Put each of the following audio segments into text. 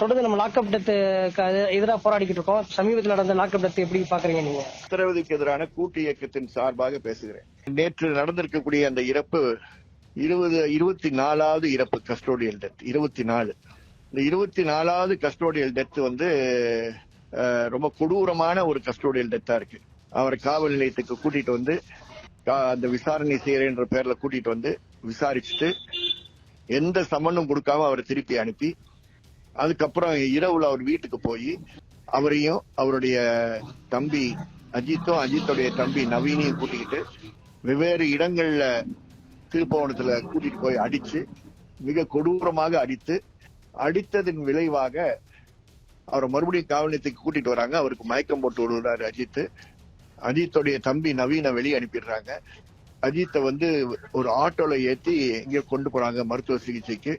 தொடர்ந்து நம்ம lockup death எதிராக போராடிக்கிட்டு இருக்கோம். சமீபத்தில் நடந்த லாக்அப் டெத் எப்படி பாக்குறீங்க நீங்க? உத்தரவுக்கு எதிரான கூட்டு இயக்கத்தின் சார்பாக பேசுகிறேன். நேற்று நடந்திருக்கக்கூடிய அந்த இறப்பு 24வது இறப்பு கஸ்டோடியல் டெத். 24. இந்த 24வது கஸ்டோடியல் டெத் ரொம்ப கொடூரமான ஒரு கஸ்டோடியல் டெத்தா இருக்கு. அவரை காவல் நிலையத்துக்கு கூட்டிட்டு வந்து அந்த விசாரணை செய்யறேன்ற பேர்ல கூட்டிட்டு வந்து விசாரிச்சுட்டு எந்த சம்மனும் கொடுக்காம அவரை திருப்பி அனுப்பி அதுக்கப்புறம் இரவுல அவர் வீட்டுக்கு போய் அவரையும் அவருடைய தம்பி அஜித்தும் அஜித்துடைய தம்பி நவீனையும் கூட்டிக்கிட்டு வெவ்வேறு இடங்கள்ல திருப்பவனத்துல கூட்டிட்டு போய் அடிச்சு மிக கொடூரமாக அடித்ததின் விளைவாக அவரை மறுபடியும் காவல் நிலையத்துக்கு கூட்டிட்டு வராங்க. அவருக்கு மயக்கம் போட்டு விடுறாரு அஜித்துடைய தம்பி நவீனை வெளியே அனுப்பிடுறாங்க. அஜித்தை ஒரு ஆட்டோல ஏத்தி எங்க கொண்டு போறாங்க மருத்துவ சிகிச்சைக்கு.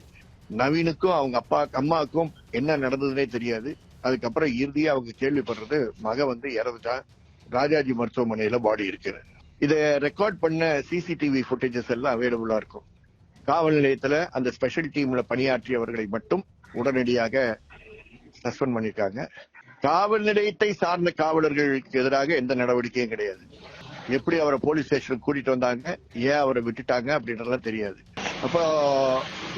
நவீனுக்கும் அவங்க அம்மாவுக்கும் என்ன நடந்ததுன்னே தெரியாது. அதுக்கப்புறம் இறுதியா அவங்க கேள்விப்படுறது மக இறந்துட்டான், ராஜாஜி மருத்துவமனையில பாடி இருக்கு. இத ரெக்கார்ட் பண்ண சிசிடிவி ஃபுட்டேஜஸ் எல்லாம் அவைலபிளா இருக்கும். காவல் நிலையத்துல அந்த ஸ்பெஷல் டீம்ல பணியாற்றியவர்களை மட்டும் உடனடியாக சஸ்பெண்ட் பண்ணிருக்காங்க. காவல் நிலையத்தை சார்ந்த காவலர்களுக்கு எதிராக எந்த நடவடிக்கையும் கிடையாது. எப்படி அவரை போலீஸ் ஸ்டேஷனுக்கு கூட்டிட்டு வந்தாங்க, ஏன் அவரை விட்டுட்டாங்க அப்படின்றதெல்லாம் தெரியாது. அப்போ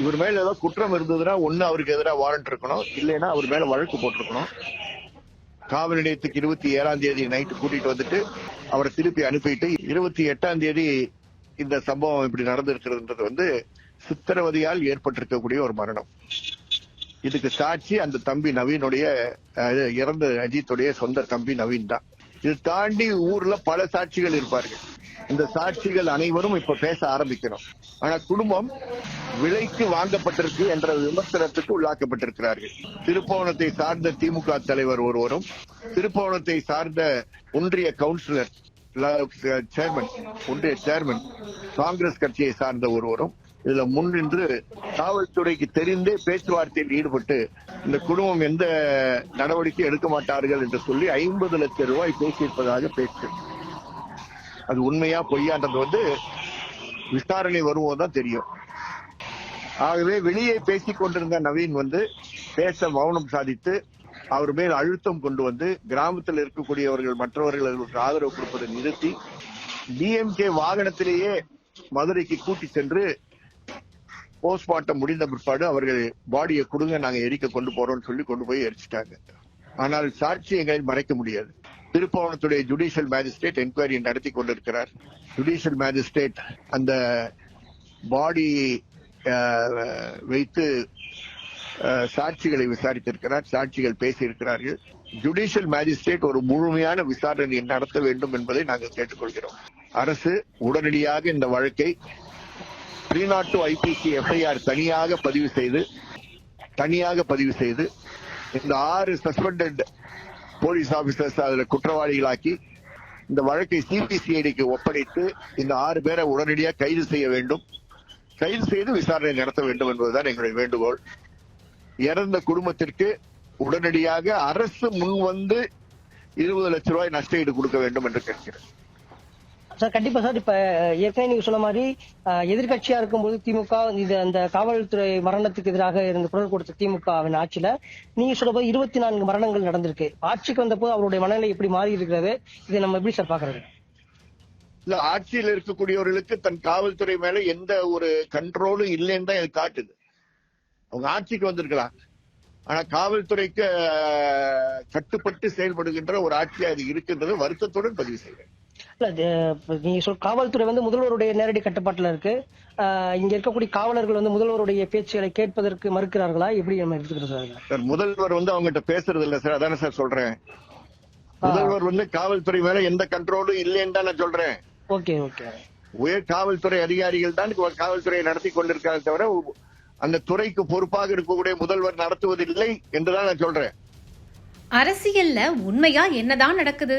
இவர் மேல ஏதோ குற்றம் இருந்ததுன்னா ஒண்ணு அவருக்கு எதிராக வாரண்ட் இருக்கணும், இல்லைன்னா அவர் மேல வழக்கு போட்டிருக்கணும். காவல் நிலையத்துக்கு 27ஆம் தேதி நைட்டு கூட்டிட்டு வந்துட்டு அவரை திருப்பி அனுப்பிட்டு 28ஆம் தேதி இந்த சம்பவம் இப்படி நடந்திருக்கிறது சித்திரவதையால் ஏற்பட்டிருக்கக்கூடிய ஒரு மரணம். இதுக்கு சாட்சி அந்த தம்பி நவீனுடைய இறந்த அஜித்துடைய சொந்த தம்பி நவீன் தான். இது தாண்டி ஊர்ல பல சாட்சிகள் இருப்பார்கள். இந்த சாட்சிகள் அனைவரும் இப்ப பேச ஆரம்பிக்கணும். ஆனா குடும்பம் விலைக்கு வாங்கப்பட்டிருக்கு என்ற விமர்சனத்துக்கு உள்ளாக்கப்பட்டிருக்கிறார்கள். திருப்பவனத்தை சார்ந்த திமுக தலைவர் ஒருவரும், திருப்பவனத்தை சார்ந்த ஒன்றிய கவுன்சிலர் ஒன்றிய சேர்மன் காங்கிரஸ் கட்சியை சார்ந்த ஒருவரும் இதுல முன்னின்று காவல்துறைக்கு தெரிந்தே பேச்சுவார்த்தையில் ஈடுபட்டு இந்த குடும்பம் எந்த நடவடிக்கை எடுக்க மாட்டார்கள் என்று சொல்லி 50 லட்சம் ரூபாய் பேசியிருப்பதாக பேச்சு. அது உண்மையா பொய்யான்றது விசாரணை வரும்போதுதான் தெரியும். ஆகவே வெளியே பேசிக் கொண்டிருந்த நவீன் பேச மௌனம் சாதித்து அவர் மேல் அழுத்தம் கொண்டு கிராமத்தில் இருக்கக்கூடியவர்கள் மற்றவர்களுக்கு ஆதரவு கொடுப்பதை நிறுத்தி டிஎம்கே வாகனத்திலேயே மதுரைக்கு கூட்டி சென்று போஸ்ட்மார்ட்டம் முடிந்த பிற்பாடு அவர்கள் பாடியை கொடுங்க, நாங்க எரிக்க கொண்டு போறோம்னு சொல்லி கொண்டு போய் எரிச்சிட்டாங்க. ஆனால் சாட்சியங்களை மறைக்க முடியாது. திருப்பவனத்துடைய ஜுடிஷியல் மேஜிஸ்ட்ரேட் என்கொயரி நடத்தி கொண்டிருக்கிறார். ஜுடிஷியல் மேஜிஸ்ட்ரேட் அந்த பாடி வைத்து சாட்சிகளை விசாரித்திருக்கிறார், சாட்சிகள் பேசியிருக்கிறார்கள். ஜுடிஷியல் மேஜிஸ்ட்ரேட் ஒரு முழுமையான விசாரணையை நடத்த வேண்டும் என்பதை நாங்கள் கேட்டுக்கொள்கிறோம். அரசு உடனடியாக இந்த வழக்கை 302 ஐபிசி எஃப்ஐஆர் தனியாக பதிவு செய்து இந்த 6 சஸ்பெண்டட் போலீஸ் ஆபீசர்ஸ் அதுல குற்றவாளிகளாக்கி இந்த வழக்கை சிபிசிஐடிக்கு ஒப்படைத்து இந்த 6 பேரை உடனடியாக கைது செய்ய வேண்டும், கைது செய்து விசாரணை நடத்த வேண்டும் என்பதுதான் எங்களுடைய வேண்டுகோள். இறந்த குடும்பத்திற்கு உடனடியாக அரசு முன் 20 லட்சம் ரூபாய் நஷ்ட ஈடு கொடுக்க வேண்டும் என்று கேட்கிறேன். சார் கண்டிப்பா சார். இப்ப ஏற்கனவே நீங்க சொன்ன மாதிரி எதிர்கட்சியா இருக்கும்போது திமுக அந்த காவல்துறை மரணத்துக்கு எதிராக இருந்து குரல் கொடுத்த திமுகவின் ஆட்சியில நீங்க சொல்ல போது 24 மரணங்கள் நடந்திருக்கு. ஆட்சிக்கு வந்த போது அவருடைய மனநிலை எப்படி மாறி இருக்கிறது, இதை நம்ம எப்படி சார் பாக்குறது? இல்ல, ஆட்சியில் இருக்கக்கூடியவர்களுக்கு தன் காவல்துறை மேல எந்த ஒரு கண்ட்ரோலும் இல்லைன்னு தான் இது காட்டுது. அவங்க ஆட்சிக்கு வந்திருக்கலாம், ஆனா காவல்துறைக்கு கட்டுப்பட்டு செயல்படுகின்ற ஒரு ஆட்சியா இது இருக்கின்றது வருத்தத்துடன் பதிவு செய்கிறேன். நீங்க காவல்துறை முதல்வருடைய நேரடி கட்டுப்பாட்டுல இருக்கு. இங்க இருக்கக்கூடிய காவலர்கள் முதல்வருடைய பேச்சுகளை கேட்பதற்கு மறுக்கிறார்களா, எப்படி நம்ம எடுத்துக்கிறது சார்? முதல்வர் அவங்ககிட்ட பேசுறது இல்ல சார், அதானே சார் சொல்றேன். முதல்வர் காவல்துறை மேல எந்த கண்ட்ரோலும் இல்லைன்னு தான் நான் சொல்றேன். Okay okay. உயர் காவல்துறை அதிகாரிகள் தான் காவல்துறையை நடத்தி கொண்டிருக்காங்க தவிர அந்த துறைக்கு பொறுப்பாக இருக்கக்கூடிய முதல்வர் நடத்துவதில்லை என்றுதான் நான் சொல்றேன். அரசியல்ல உண்மையா என்னதான் நடக்குது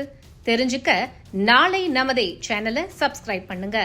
தெரிஞ்சுக்க நாளை நமதே சேனலை சப்ஸ்கிரைப் பண்ணுங்க.